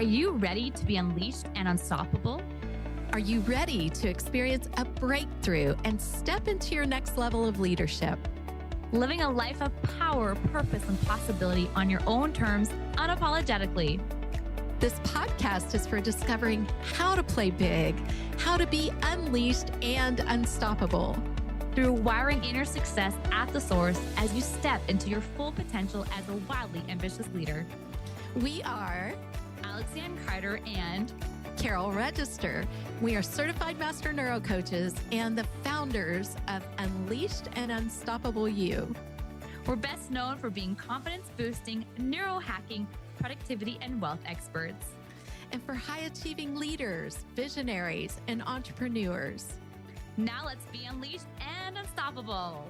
you ready to be unleashed and unstoppable? Are you ready to experience a breakthrough and step into your next level of leadership? Living a life of power, purpose, and possibility on your own terms, unapologetically. This podcast is for discovering how to play big, how to be unleashed and unstoppable. Through wiring inner success at the source as you step into your full potential as a wildly ambitious leader. We are Lianne Carter and Carol Register. We are certified Master Neurocoaches and the founders of Unleashed and Unstoppable You. We're best known for being confidence-boosting, neurohacking, productivity, and wealth experts. And for high-achieving leaders, visionaries, and entrepreneurs. Now let's be unleashed and unstoppable.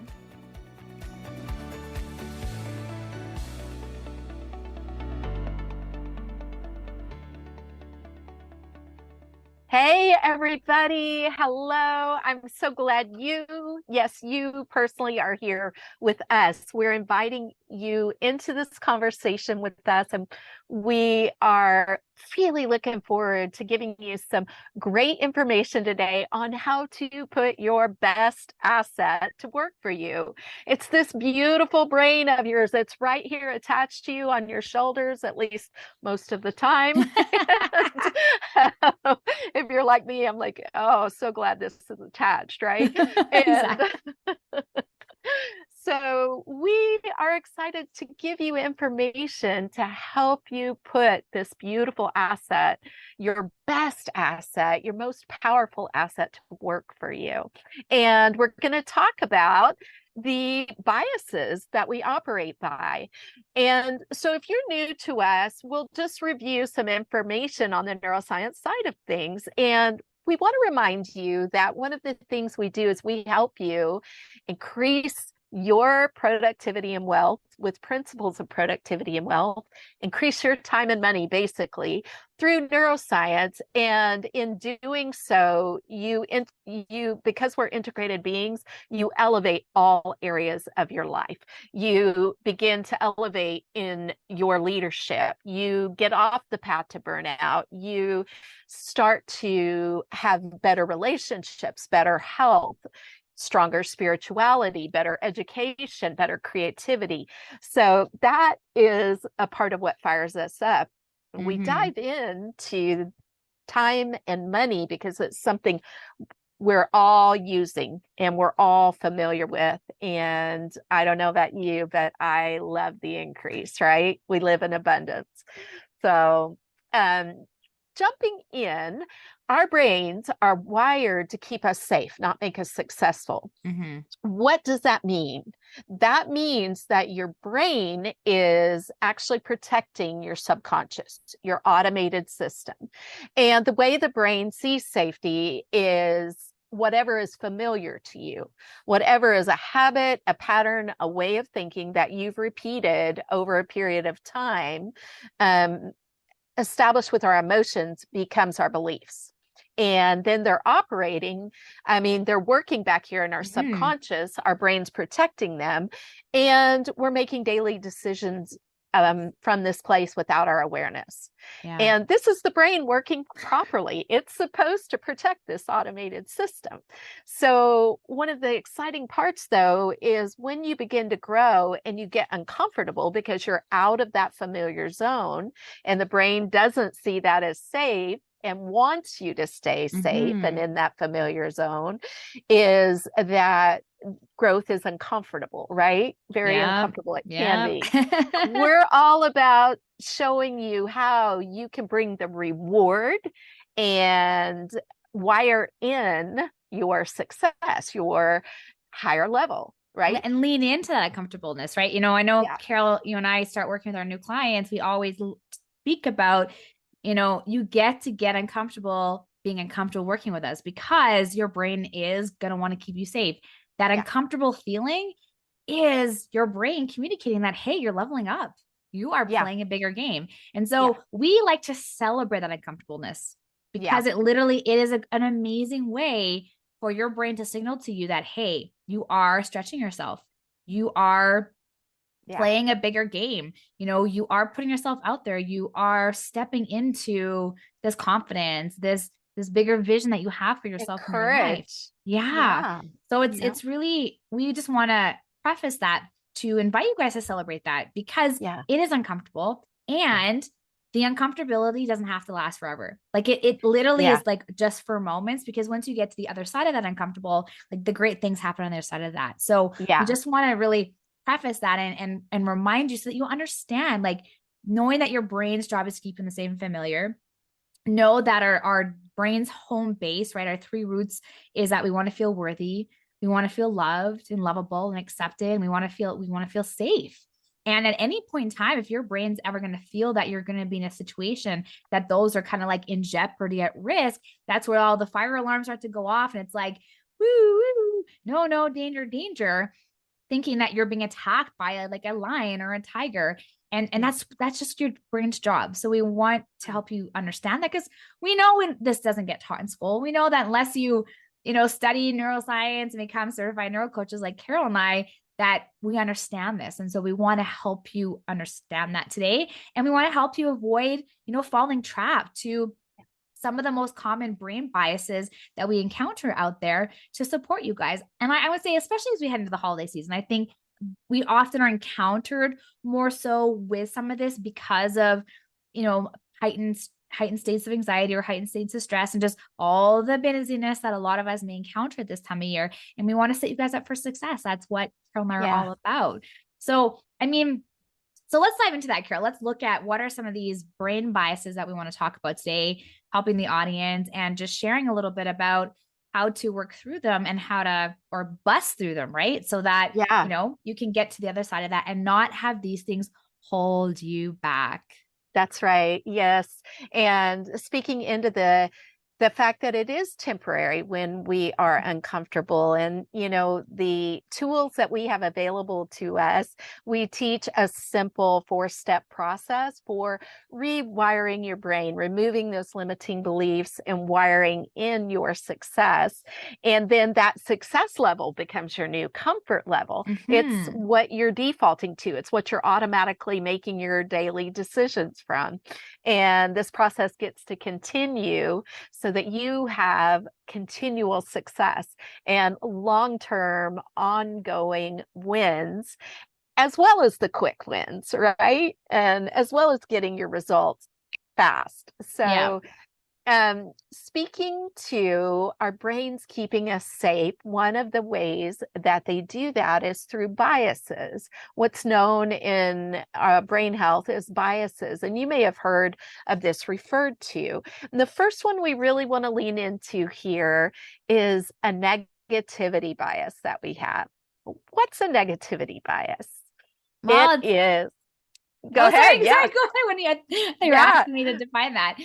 Hey, everybody. Hello. I'm so glad you personally are here with us. We're inviting you into this conversation with us, and we are really looking forward to giving you some great information today on how to put your best asset to work for you. It's this beautiful brain of yours that's right here attached to you on your shoulders, at least most of the time. If you're like me, I'm like, oh, so glad this is attached, right? Exactly. So we are excited to give you information to help you put this beautiful asset, your best asset, your most powerful asset to work for you. And we're going to talk about the biases that we operate by. And so if you're new to us, we'll just review some information on the neuroscience side of things. And we want to remind you that one of the things we do is we help you increase your productivity and wealth with principles of productivity and wealth, increase your time and money basically through neuroscience. And in doing so, you because we're integrated beings, you elevate all areas of your life. You begin to elevate in your leadership. You get off the path to burnout. You start to have better relationships, better health, stronger spirituality, better education, better creativity. So that is a part of what fires us up. Mm-hmm. We dive into time and money because it's something we're all using and we're all familiar with. And I don't know about you, but I love the increase, right? We live in abundance. So, jumping in, our brains are wired to keep us safe, not make us successful. Mm-hmm. What does that mean? That means that your brain is actually protecting your subconscious, your automated system. And the way the brain sees safety is whatever is familiar to you, whatever is a habit, a pattern, a way of thinking that you've repeated over a period of time, established with our emotions becomes our beliefs. And then they're operating, they're working back here in our subconscious, our brain's protecting them, and we're making daily decisions from this place without our awareness. Yeah. And this is the brain working properly. It's supposed to protect this automated system. So one of the exciting parts, though, is when you begin to grow and you get uncomfortable because you're out of that familiar zone and the brain doesn't see that as safe and wants you to stay safe and in that familiar zone, is that growth is uncomfortable, right? Very uncomfortable it can be. We're all about showing you how you can bring the reward and wire in your success, your higher level, right? And lean into that comfortableness, right? I know, Carol, you and I start working with our new clients. We always speak about, you get to get uncomfortable being uncomfortable working with us because your brain is going to want to keep you safe. That uncomfortable feeling is your brain communicating that, hey, you're leveling up. You are playing a bigger game. And so we like to celebrate that uncomfortableness because it is an amazing way for your brain to signal to you that, hey, you are stretching yourself. You are playing a bigger game. You are putting yourself out there. You are stepping into this confidence, this bigger vision that you have for yourself in your life. Yeah. So it's really, we just want to preface that to invite you guys to celebrate that, because it is uncomfortable, and the uncomfortability doesn't have to last forever. Like it literally is like just for moments, because once you get to the other side of that uncomfortable, like the great things happen on the other side of that. So we just want to really preface that and remind you so that you understand, like, knowing that your brain's job is keeping the same familiar. Know that our brain's home base, right? Our three roots is that we want to feel worthy, we want to feel loved and lovable and accepted, and we want to feel safe. And at any point in time, if your brain's ever going to feel that you're going to be in a situation that those are kind of like in jeopardy, at risk, that's where all the fire alarms start to go off. And it's like, woo, woo, no, danger, danger, thinking that you're being attacked by a lion or a tiger. And that's just your brain's job. So we want to help you understand that, because we know when this doesn't get taught in school. We know that unless you study neuroscience and become certified neurocoaches like Carol and I, that we understand this. And so we want to help you understand that today. And we want to help you avoid, falling trapped to some of the most common brain biases that we encounter out there, to support you guys. And I would say, especially as we head into the holiday season, I think we often are encountered more so with some of this because of, heightened states of anxiety or heightened states of stress, and just all the busyness that a lot of us may encounter at this time of year. And we want to set you guys up for success. That's what Carol and I are all about. So, so let's dive into that, Carol. Let's look at what are some of these brain biases that we want to talk about today, helping the audience and just sharing a little bit about how to work through them and how to, or bust through them, right? So that, you can get to the other side of that and not have these things hold you back. That's right. Yes. And speaking into the fact that it is temporary when we are uncomfortable, and, the tools that we have available to us, we teach a simple 4-step process for rewiring your brain, removing those limiting beliefs and wiring in your success. And then that success level becomes your new comfort level. It's what you're defaulting to. It's what you're automatically making your daily decisions from. And this process gets to continue so that you have continual success and long-term ongoing wins, as well as the quick wins, right? And as well as getting your results fast. So speaking to our brains keeping us safe, one of the ways that they do that is through biases. What's known in brain health is biases, and you may have heard of this referred to. And the first one we really want to lean into here is a negativity bias that we have. What's a negativity bias? Well, it is. Go ahead. Sorry, go ahead when you're asking me to define that.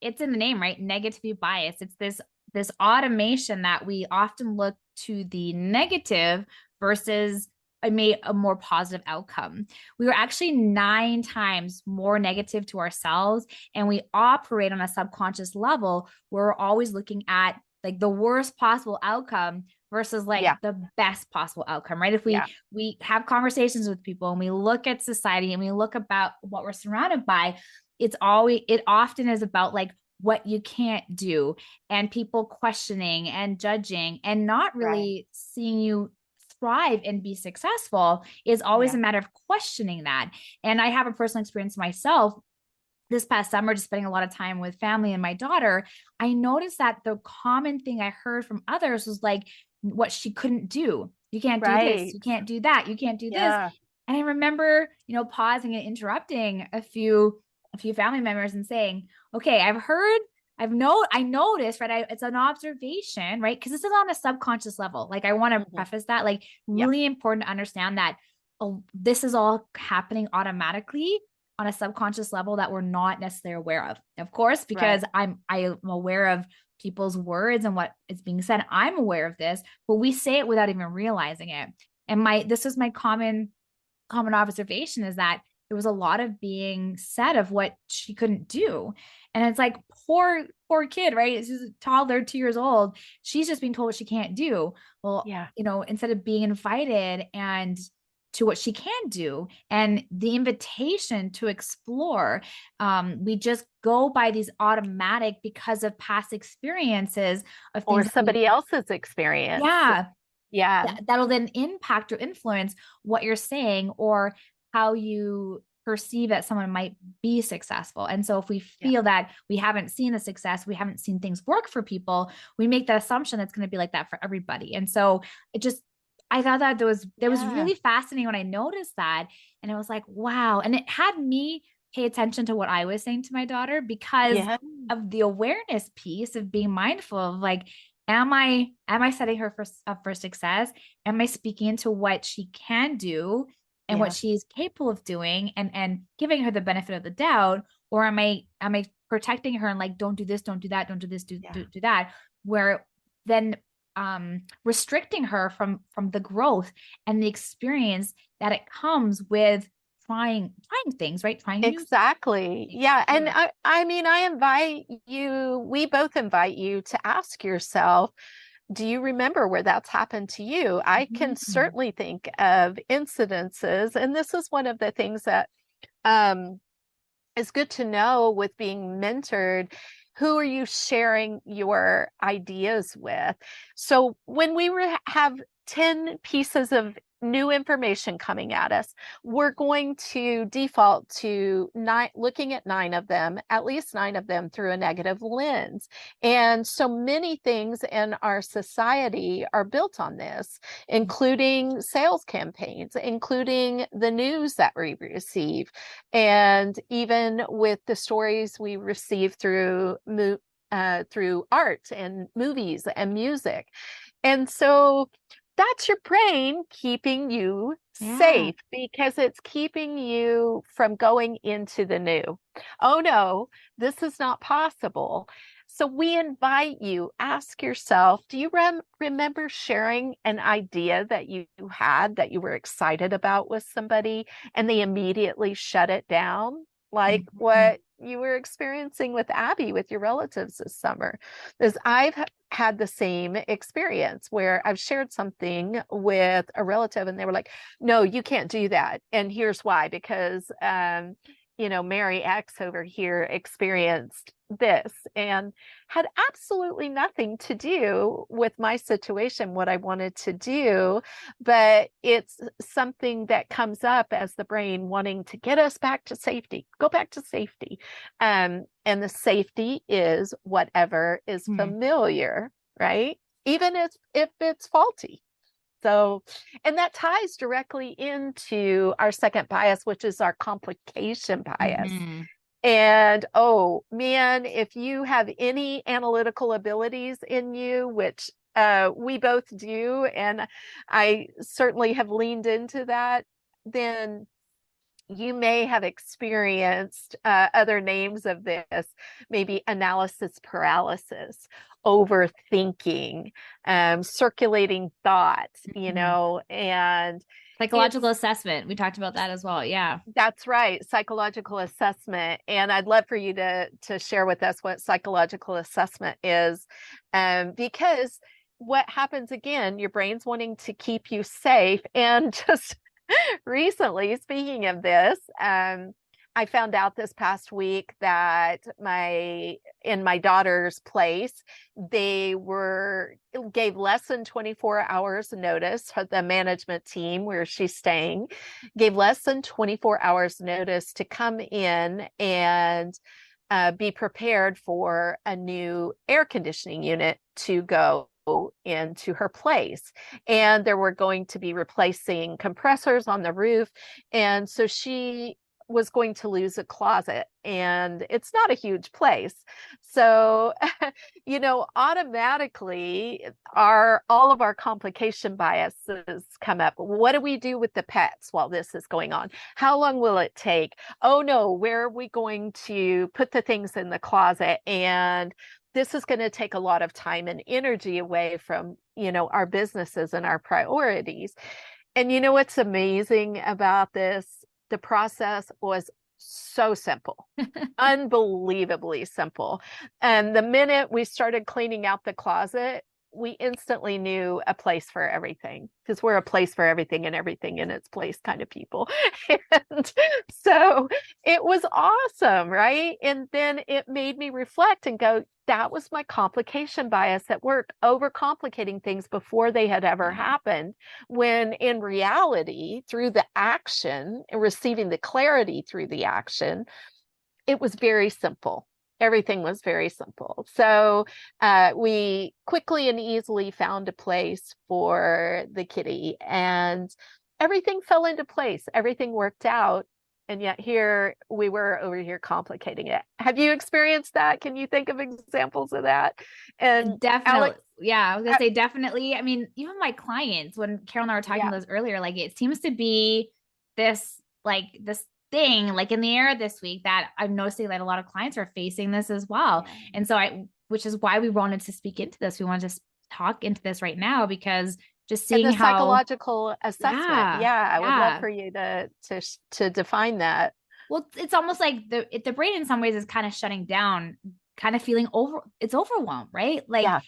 It's in the name, right? Negativity bias. It's this automation that we often look to the negative versus a more positive outcome. We were actually 9 times more negative to ourselves, and we operate on a subconscious level where we're always looking at like the worst possible outcome versus the best possible outcome, right? If we have conversations with people and we look at society and we look about what we're surrounded by, it often is about like what you can't do, and people questioning and judging and not really seeing you thrive and be successful. Is always a matter of questioning that. And I have a personal experience myself. This past summer, just spending a lot of time with family and my daughter, I noticed that the common thing I heard from others was like what she couldn't do. You can't do this. You can't do that. You can't do this. And I remember, pausing and interrupting a few family members and saying, okay, I noticed, right? It's an observation, right? Because this is on a subconscious level. Like I want to preface that, like really important to understand that this is all happening automatically on a subconscious level that we're not necessarily aware of course, because I am aware of people's words and what is being said. I'm aware of this, but we say it without even realizing it. And this is my common observation, is that there was a lot of being said of what she couldn't do. And it's like, poor kid, right? She's a toddler, 2 years old. She's just being told what she can't do. Well, instead of being invited and to what she can do and the invitation to explore. We just go by these automatic because of past experiences of or things somebody else's experience. Yeah, that'll then impact or influence what you're saying or how you perceive that someone might be successful. And so if we feel that we haven't seen the success, we haven't seen things work for people, we make that assumption that's going to be like that for everybody. And so I thought that that was really fascinating when I noticed that. And I was like, wow. And it had me pay attention to what I was saying to my daughter because of the awareness piece of being mindful of like, am I setting her up for success? Am I speaking into what she can do and what she's capable of doing and giving her the benefit of the doubt? Or am I protecting her and like, don't do this, don't do that, don't do this, do that, where then restricting her from the growth and the experience that it comes with trying things, right? Trying exactly. Yeah. And I mean, we both invite you to ask yourself, do you remember where that's happened to you? I can certainly think of incidences, and this is one of the things that is good to know with being mentored. Who are you sharing your ideas with? So when we have 10 pieces of new information coming at us, we're going to default to looking at at least nine of them through a negative lens. And so many things in our society are built on this, including sales campaigns, including the news that we receive, and even with the stories we receive through art and movies and music. And so that's your brain keeping you safe because it's keeping you from going into the new. Oh no, this is not possible. So we invite you, ask yourself, do you remember sharing an idea that you had that you were excited about with somebody and they immediately shut it down? Like what you were experiencing with Abby, with your relatives this summer. Because I've had the same experience where I've shared something with a relative and they were like, no, you can't do that. And here's why, because, Mary X over here experienced this and had absolutely nothing to do with my situation, what I wanted to do, but it's something that comes up as the brain wanting to get us back to safety, go back to safety. And the safety is whatever is familiar, right? Even if it's faulty. So, and that ties directly into our second bias, which is our complication bias. And oh man, if you have any analytical abilities in you, which we both do, and I certainly have leaned into that, then you may have experienced other names of this, maybe analysis paralysis, overthinking, circulating thoughts, and psychological assessment. We talked about that as well. Yeah, that's right. Psychological assessment. And I'd love for you to share with us what psychological assessment is, because what happens again, your brain's wanting to keep you safe. And just recently, speaking of this, I found out this past week that in my daughter's place, they gave less than 24 hours notice. The management team where she's staying gave less than 24 hours notice to come in and be prepared for a new air conditioning unit to go into her place. And there were going to be replacing compressors on the roof. And so she was going to lose a closet, and it's not a huge place. So, automatically all of our complication biases come up. What do we do with the pets while this is going on? How long will it take? Oh no, where are we going to put the things in the closet? And this is going to take a lot of time and energy away from, our businesses and our priorities. And what's amazing about this? The process was so simple, unbelievably simple. And the minute we started cleaning out the closet, we instantly knew a place for everything, because we're a place for everything and everything in its place kind of people. And so it was awesome, right? And then it made me reflect and go, that was my complication bias at work, overcomplicating things before they had ever happened, when in reality, through the action and receiving the clarity through the action, it was very simple. Everything was very simple. So we quickly and easily found a place for the kitty, and everything fell into place. Everything worked out. And yet here we were over here complicating it. Have you experienced that? Can you think of examples of that? And definitely. Alex, Yeah, I was gonna say definitely. I mean, even my clients, when Carol and I were talking about this earlier, like it seems to be this thing like in the air this week that I'm noticing that a lot of clients are facing this as well. And so which is why we wanted to speak into this. We wanted to talk into this right now, because just seeing and the how psychological assessment. I would love for you to define that. Well, it's almost like the brain in some ways is kind of shutting down, kind of feeling it's overwhelmed, right? Like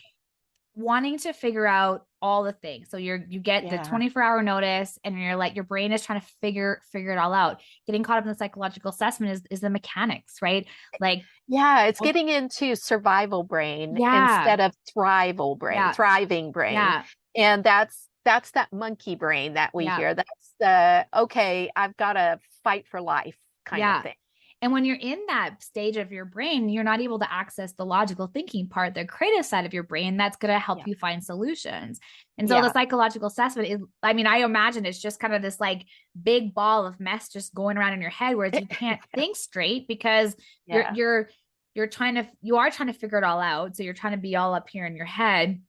wanting to figure out all the things. So you get the 24-hour notice, and you're like, your brain is trying to figure it all out. Getting caught up in the psychological assessment is the mechanics, right? Like, it's getting into survival brain instead of thriving brain. And that's that monkey brain that we hear. That's the, okay, I've got to fight for life kind of thing. And when you're in that stage of your brain, you're not able to access the logical thinking part, the creative side of your brain that's going to help you find solutions. And so the psychological assessment is, I mean, I imagine it's just kind of this like big ball of mess just going around in your head, where you can't think straight, because you are trying to figure it all out. So you're trying to be all up here in your head.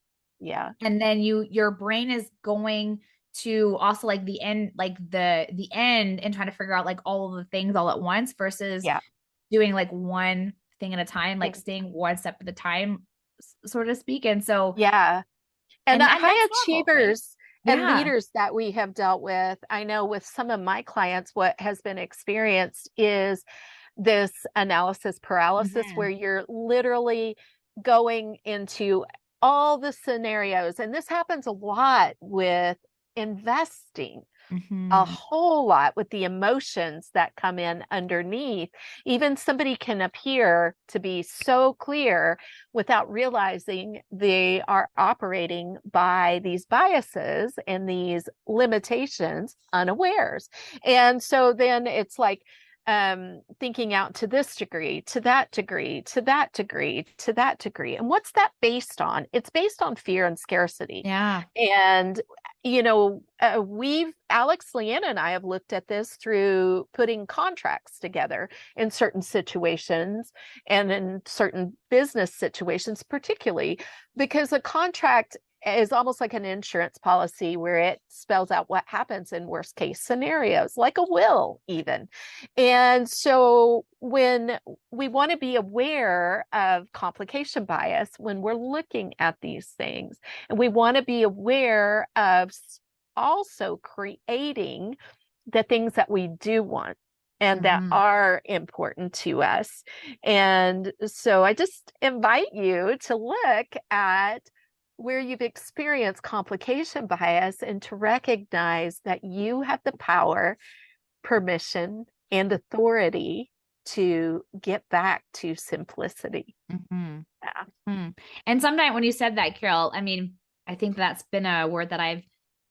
And then your brain is going to also like the end, like the end, and trying to figure out like all of the things all at once, versus doing like one thing at a time, like staying one step at a time, so to speak. And so and the high achievers and leaders that we have dealt with, I know with some of my clients, what has been experienced is this analysis paralysis, where you're literally going into all the scenarios. And this happens a lot with investing, a whole lot with the emotions that come in underneath. Even somebody can appear to be so clear without realizing they are operating by these biases and these limitations unawares. And so then it's like, thinking out to this degree, to that degree, to that degree, to that degree. And what's that based on? It's based on fear and scarcity. And, you know, Alex, Lianne, and I have looked at this through putting contracts together in certain situations, and in certain business situations, particularly because a contract is almost like an insurance policy, where it spells out what happens in worst case scenarios, like a will even. And so when we want to be aware of complication bias when we're looking at these things, and we want to be aware of also creating the things that we do want and that are important to us. And so I just invite you to look at where you've experienced complication bias, and to recognize that you have the power, permission, and authority to get back to simplicity. And sometimes when you said that, Carol, I mean, I think that's been a word that I've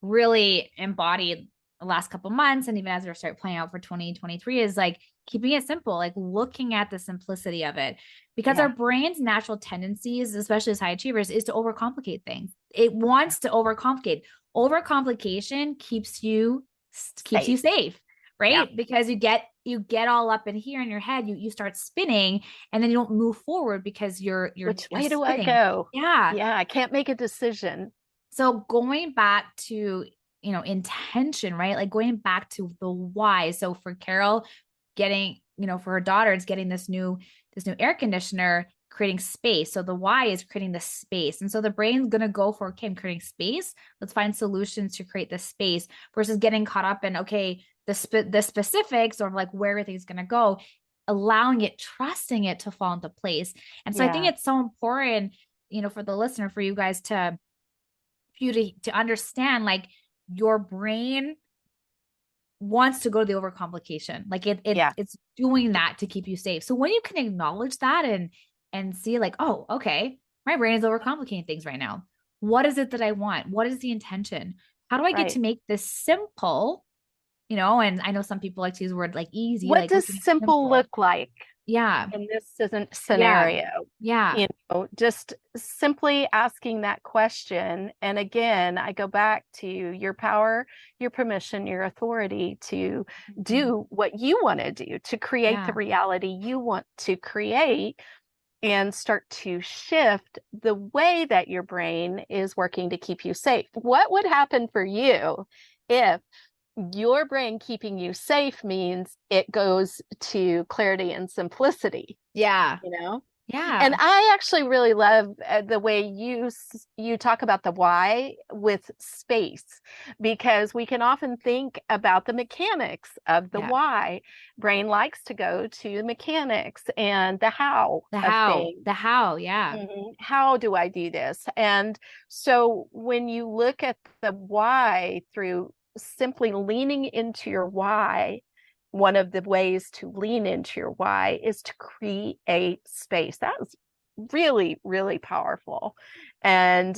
really embodied the last couple of months, and even as we start playing out for 2023, is like keeping it simple, like looking at the simplicity of it, because our brain's natural tendencies, especially as high achievers, is to overcomplicate things. It wants to overcomplicate. Overcomplication keeps you safe, right? Because you get all up in here in your head, you start spinning, and then you don't move forward because you're which way do spinning. I go? I can't make a decision. So going back to, you know, intention, right? Like going back to the why. So for Carol, getting, you know, for her daughter, it's getting this new air conditioner, creating space. So the why is creating the space. And so the brain's going to go for, okay, I'm creating space. Let's find solutions to create this space, versus getting caught up in, okay, the specifics, or like where everything's going to go, allowing it, trusting it to fall into place. And so I think it's so important, you know, for the listener, for you guys to you to understand, like, your brain wants to go to the overcomplication. Like it's doing that to keep you safe. So when you can acknowledge that and see like, oh, okay, my brain is overcomplicating things right now. What is it that I want? What is the intention? How do I get to make this simple? And I know some people like to use the word like easy. What like does simple look like? Yeah. In this scenario, yeah. Just simply asking that question. And again, I go back to your power, your permission, your authority to do what you want to do, to create the reality you want to create, and start to shift the way that your brain is working to keep you safe. What would happen for you if your brain keeping you safe means it goes to clarity and simplicity? Yeah. Yeah. And I actually really love the way you talk about the why with space, because we can often think about the mechanics of the why. Brain likes to go to the mechanics and the how of things. Yeah. Mm-hmm. How do I do this? And so when you look at the why through simply leaning into your why, one of the ways to lean into your why is to create space. That was really, really powerful. And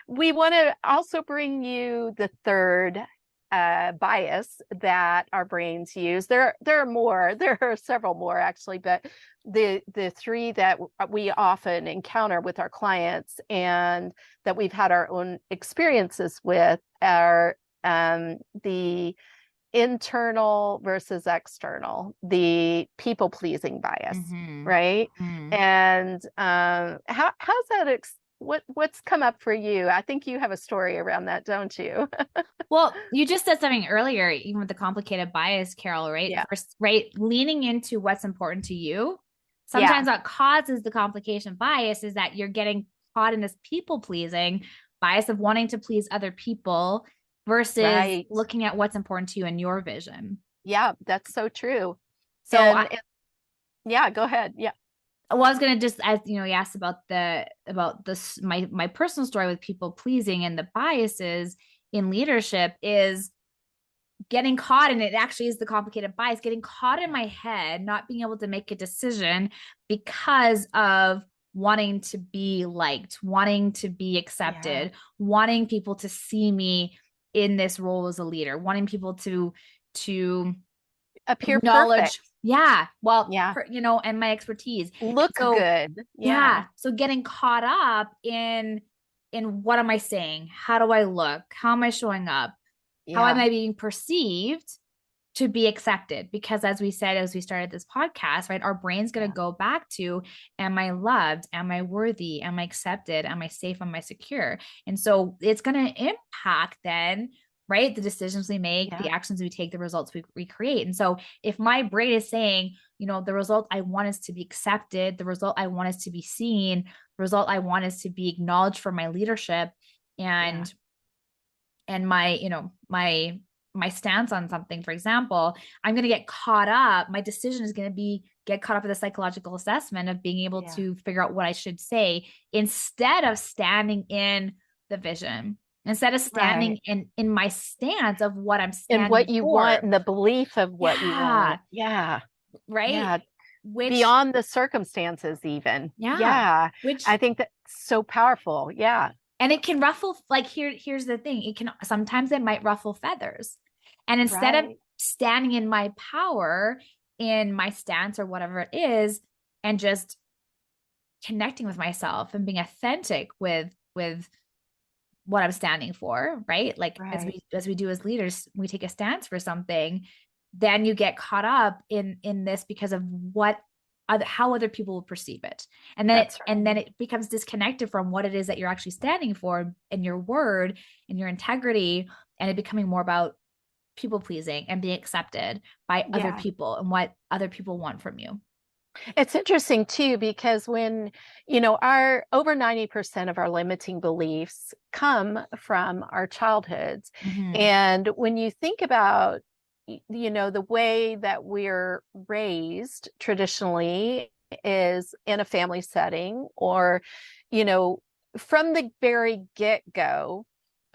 we want to also bring you the third bias that our brains use. There are more. There are several more actually, but the three that we often encounter with our clients and that we've had our own experiences with are the internal versus external, the people pleasing bias, right? And how's that? What's come up for you? I think you have a story around that, don't you? Well, you just said something earlier, even with the complicated bias, Carol, right? Yeah. First, right? Leaning into what's important to you. Sometimes what causes the complication bias is that you're getting caught in this people pleasing bias of wanting to please other people versus looking at what's important to you and your vision. Yeah, that's so true. So go ahead. Yeah. Well, I was gonna just, as you asked about this, my personal story with people pleasing and the biases in leadership is getting caught, and it actually is the complicated bias, getting caught in my head, not being able to make a decision because of wanting to be liked, wanting to be accepted, wanting people to see me in this role as a leader, wanting people to appear acknowledge perfect. And my expertise look good. So getting caught up in what am I saying, how do I look, how am I showing up, how am I being perceived to be accepted? Because as we said, as we started this podcast, right, our brain's going to go back to, am I loved? Am I worthy? Am I accepted? Am I safe? Am I secure? And so it's going to impact then, right, the decisions we make, the actions we take, the results we create. And so if my brain is saying, the result I want is to be accepted, the result I want is to be seen, the result I want is to be acknowledged for my leadership and my stance on something, for example, I'm going to get caught up. My decision is going to get caught up in the psychological assessment of being able to figure out what I should say instead of standing in the vision, instead of standing in my stance of what I'm standing and what you for. Want and the belief of what you want. Yeah. Right. Yeah. Beyond the circumstances even. Yeah. Which I think that's so powerful. Yeah. And it can ruffle, like, here's the thing. Sometimes it might ruffle feathers. And instead of standing in my power, in my stance or whatever it is, and just connecting with myself and being authentic with what I'm standing for, right? Like as we do as leaders, we take a stance for something, then you get caught up in this because of how other people will perceive it. And then it becomes disconnected from what it is that you're actually standing for and your word and your integrity, and it becoming more about people pleasing and being accepted by other people and what other people want from you. It's interesting too, because when, our over 90% of our limiting beliefs come from our childhoods. And when you think about the way that we're raised traditionally is in a family setting, or, from the very get-go,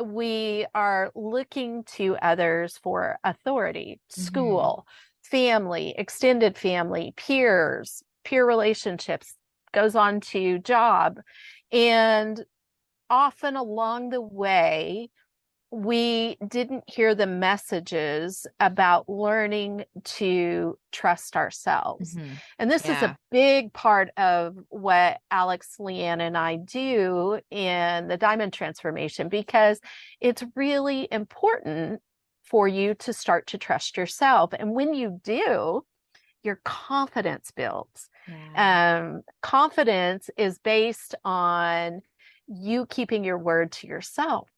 we are looking to others for authority, school, family, extended family, peers, peer relationships, goes on to job. And often along the way, we didn't hear the messages about learning to trust ourselves. And this is a big part of what Alex, Lianne, and I do in the Diamond Transformation, because it's really important for you to start to trust yourself. And when you do, your confidence builds. Confidence is based on you keeping your word to yourself,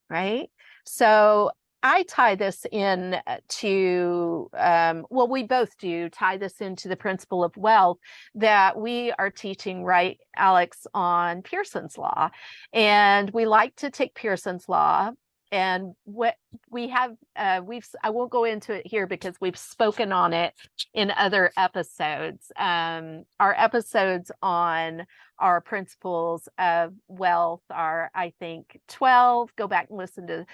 right? So I tie this in to, well, we both do tie this into the principle of wealth that we are teaching, right, Alex, on Pearson's Law. And we like to take Pearson's Law. And what we have, I won't go into it here because we've spoken on it in other episodes. Our episodes on our principles of wealth are, I think, 12. Go back and listen to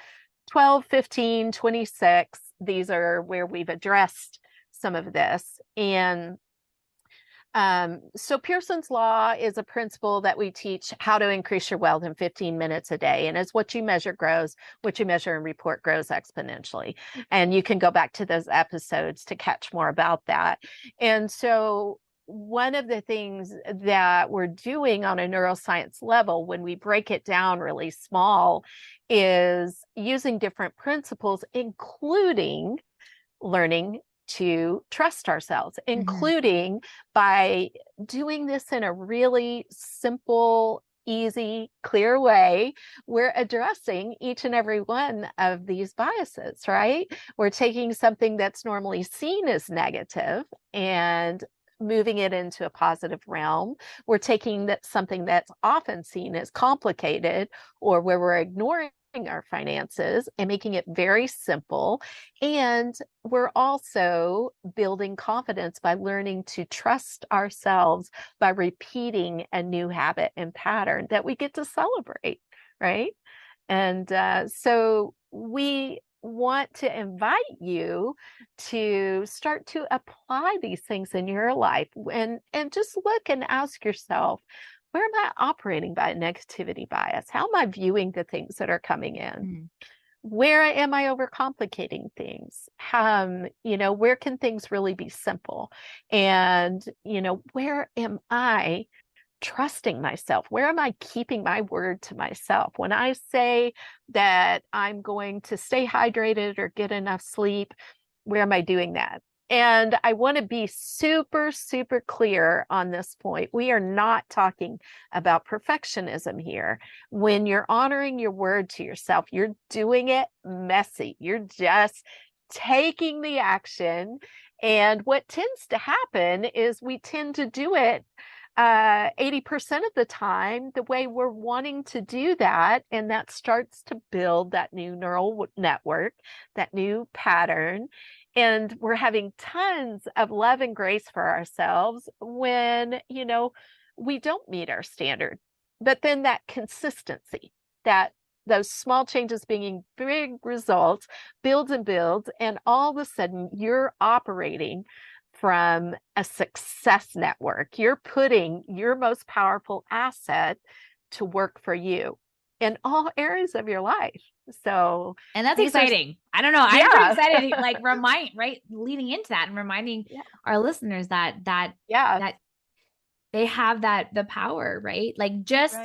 12, 15, 26. These are where we've addressed some of this. And so Pearson's Law is a principle that we teach how to increase your wealth in 15 minutes a day. And as what you measure grows, what you measure and report grows exponentially. And you can go back to those episodes to catch more about that. And so one of the things that we're doing on a neuroscience level, when we break it down really small, is using different principles, including learning to trust ourselves, including by doing this in a really simple, easy, clear way. We're addressing each and every one of these biases, right? We're taking something that's normally seen as negative and moving it into a positive realm. We're taking something that's often seen as complicated, or where we're ignoring our finances, and making it very simple. And we're also building confidence by learning to trust ourselves by repeating a new habit and pattern that we get to celebrate, right? And so we want to invite you to start to apply these things in your life, and just look and ask yourself, where am I operating by a negativity bias? How am I viewing the things that are coming in? Where am I overcomplicating things? Where can things really be simple? And, where am I trusting myself? Where am I keeping my word to myself? When I say that I'm going to stay hydrated or get enough sleep, where am I doing that? And I want to be super, super clear on this point. We are not talking about perfectionism here. When you're honoring your word to yourself, you're doing it messy. You're just taking the action. And what tends to happen is we tend to do it 80% of the time the way we're wanting to do that. And that starts to build that new neural network, that new pattern. And we're having tons of love and grace for ourselves when, we don't meet our standard. But then that consistency, that those small changes being big results, builds and builds. And all of a sudden you're operating from a success network. You're putting your most powerful asset to work for you in all areas of your life. So, and that's exciting. I don't know. I'm pretty excited to leading into that and reminding our listeners that they have the power, right? Like just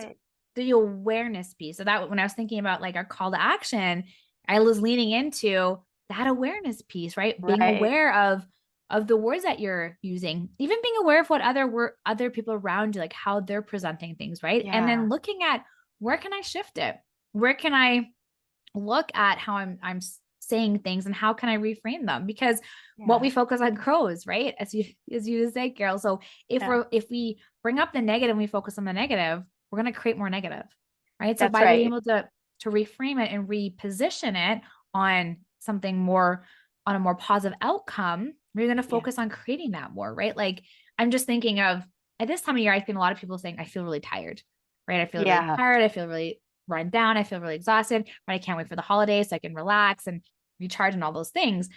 the awareness piece. So that when I was thinking about like our call to action, I was leaning into that awareness piece, right? Being aware of the words that you're using, even being aware of what other people around you, like how they're presenting things, right? And then looking at, where can I shift it? Where can I look at how I'm saying things, and how can I reframe them? Because what we focus on grows, right? As you say, Carol. So if we bring up the negative and we focus on the negative, we're going to create more negative, right? So by being able to reframe it and reposition it on something more, on a more positive outcome, we're going to focus on creating that more, right? Like I'm just thinking of, at this time of year, I've seen a lot of people saying, I feel really tired. right? I feel really tired. I feel really run down. I feel really exhausted, but I can't wait for the holidays so I can relax and recharge and all those things,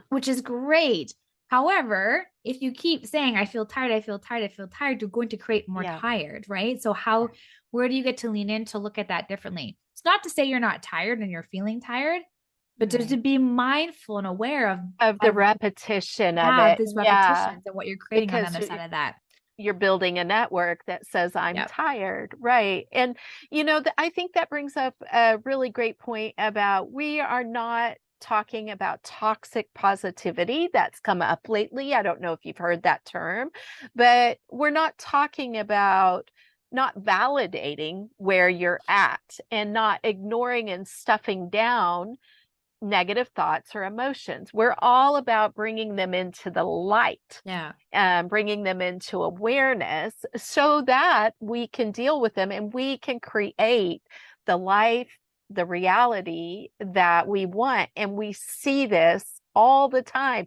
which is great. However, if you keep saying, I feel tired, I feel tired, I feel tired, you're going to create more tired, right? So where do you get to lean in to look at that differently? It's not to say you're not tired and you're feeling tired, but just to be mindful and aware of the repetition of it. These repetitions and what you're creating on the other side of that. You're building a network that says, I'm tired. Right. And, I think that brings up a really great point about we are not talking about toxic positivity. That's come up lately. I don't know if you've heard that term, but we're not talking about not validating where you're at and not ignoring and stuffing down negative thoughts or emotions. We're all about bringing them into the light, bringing them into awareness so that we can deal with them and we can create the life, the reality that we want. And we see this all the time.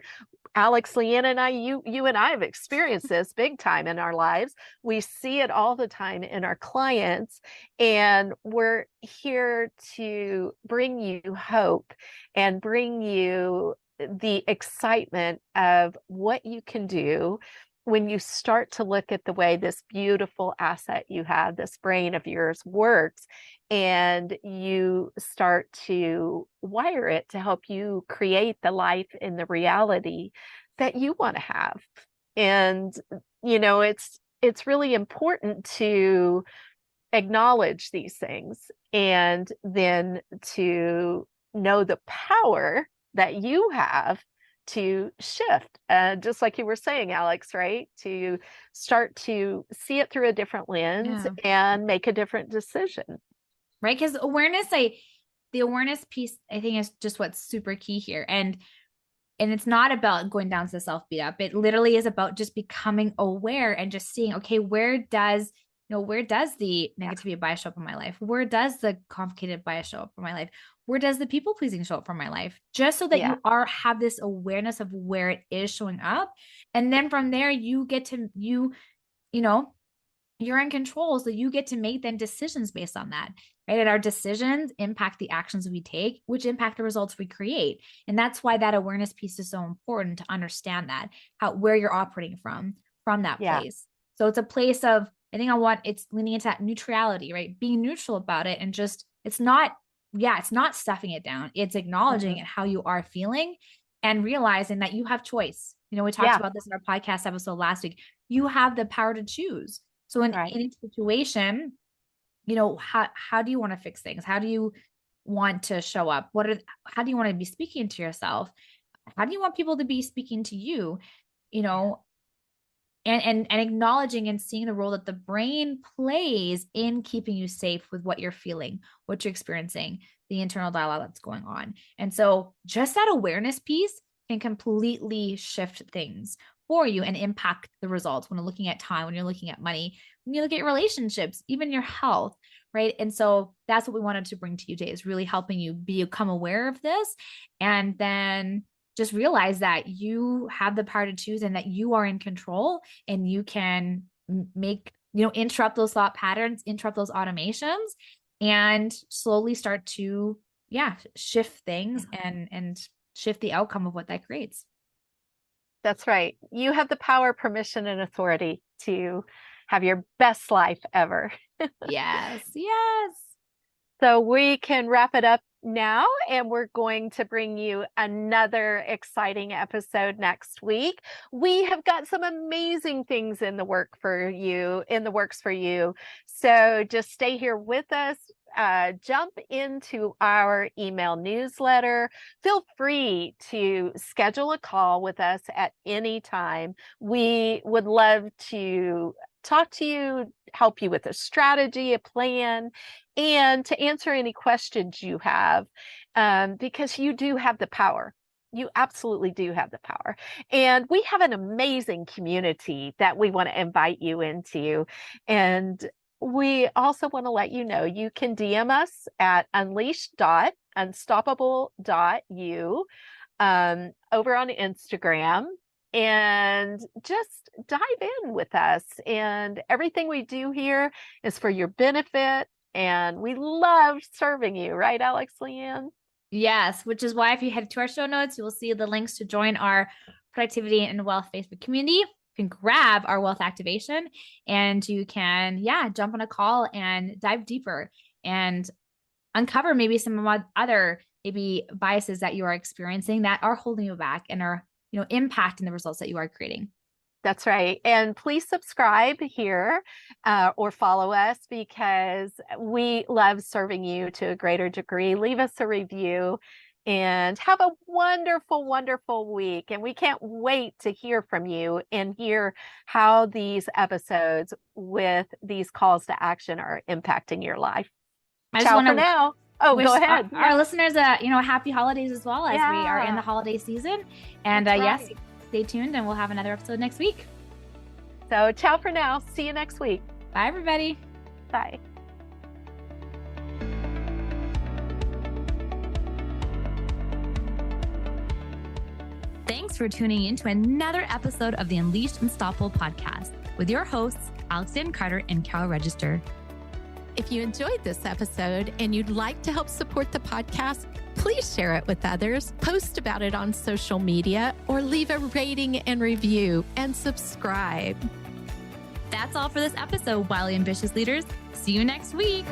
Alex, Lianne, and I, you and I have experienced this big time in our lives. We see it all the time in our clients, and we're here to bring you hope and bring you the excitement of what you can do when you start to look at the way this beautiful asset you have, this brain of yours, works, and you start to wire it to help you create the life and the reality that you want to have. And, it's really important to acknowledge these things and then to know the power that you have to shift, just like you were saying, Alex, right? To start to see it through a different lens and make a different decision. Right? Because the awareness piece, I think, is just what's super key here. And it's not about going down to the self beat up. It literally is about just becoming aware and just seeing, okay, where does the negativity bias show up in my life? Where does the complicated bias show up in my life? Where does the people pleasing show up for my life? Just so that you have this awareness of where it is showing up. And then from there, you get to, you're in control. So you get to make then decisions based on that, right? And our decisions impact the actions we take, which impact the results we create. And that's why that awareness piece is so important, to understand that, where you're operating from that place. So it's a place of, I think it's leaning into that neutrality, right? Being neutral about it, and just, it's not stuffing it down. It's acknowledging it, how you are feeling, and realizing that you have choice. We talked about this in our podcast episode last week. You have the power to choose. So in any situation, how do you want to fix things? How do you want to show up? How do you want to be speaking to yourself? How do you want people to be speaking to you? And acknowledging and seeing the role that the brain plays in keeping you safe with what you're feeling, what you're experiencing, the internal dialogue that's going on. And so just that awareness piece can completely shift things for you and impact the results when you're looking at time, when you're looking at money, when you look at relationships, even your health, right? And so that's what we wanted to bring to you today, is really helping you become aware of this, and then just realize that you have the power to choose and that you are in control, and you can make, interrupt those thought patterns, interrupt those automations, and slowly start to, shift things and shift the outcome of what that creates. That's right. You have the power, permission, and authority to have your best life ever. Yes. So we can wrap it up now, and we're going to bring you another exciting episode next week. We have got some amazing things in the works for you. So just stay here with us. Jump into our email newsletter. Feel free to schedule a call with us at any time. We would love to talk to you, help you with a strategy, a plan, and to answer any questions you have, because you do have the power. You absolutely do have the power. And we have an amazing community that we want to invite you into. And we also want to let you know you can DM us at unleash.unstoppable.you over on Instagram. and just dive in with us. And everything we do here is for your benefit. And we love serving you, right, Alex, Lianne? Yes, which is why if you head to our show notes, you will see the links to join our Productivity and Wealth Facebook community. You can grab our wealth activation and you can, jump on a call and dive deeper and uncover maybe some other maybe biases that you are experiencing that are holding you back and are, impacting the results that you are creating. That's right. And please subscribe here or follow us, because we love serving you to a greater degree. Leave us a review and have a wonderful, wonderful week. And we can't wait to hear from you and hear how these episodes with these calls to action are impacting your life. Ciao for now. Oh, go ahead. Our listeners, happy holidays as well, as we are in the holiday season. And yes, stay tuned and we'll have another episode next week. So ciao for now. See you next week. Bye, everybody. Bye. Thanks for tuning in to another episode of the Unleashed Unstoppable podcast with your hosts, Alexandra Carter and Carol Register. If you enjoyed this episode and you'd like to help support the podcast, please share it with others, post about it on social media, or leave a rating and review and subscribe. That's all for this episode, Wildly Ambitious Leaders. See you next week.